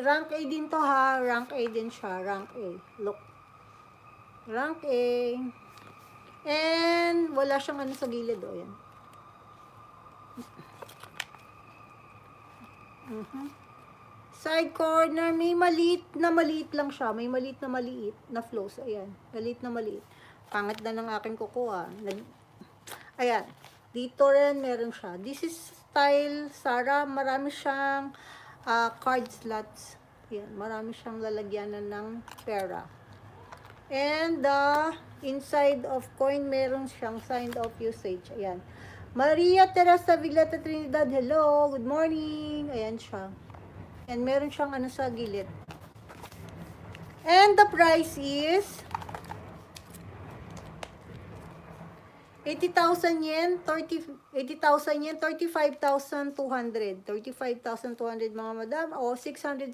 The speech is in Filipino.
rank A din to ha. Rank A din siya. Rank A. Look. Rank A. And wala siyang ano sa gilid. O, yan. Side corner, may maliit lang siya. May maliit na flows. Ayan. Maliit na maliit. Pangit na ng aking kukuha. Ayan. Dito rin meron siya. This is style Sarah. Marami siyang card slots. Ayan. Marami siyang lalagyanan ng pera. And the inside of coin, meron siyang sign of usage. Ayan. Maria Teresa Villeta Trinidad. Hello. Good morning. Ayan siya. And meron siyang ano sa gilid. And the price is 80,000 yen, 35,200. 35,200 mga madam, o 600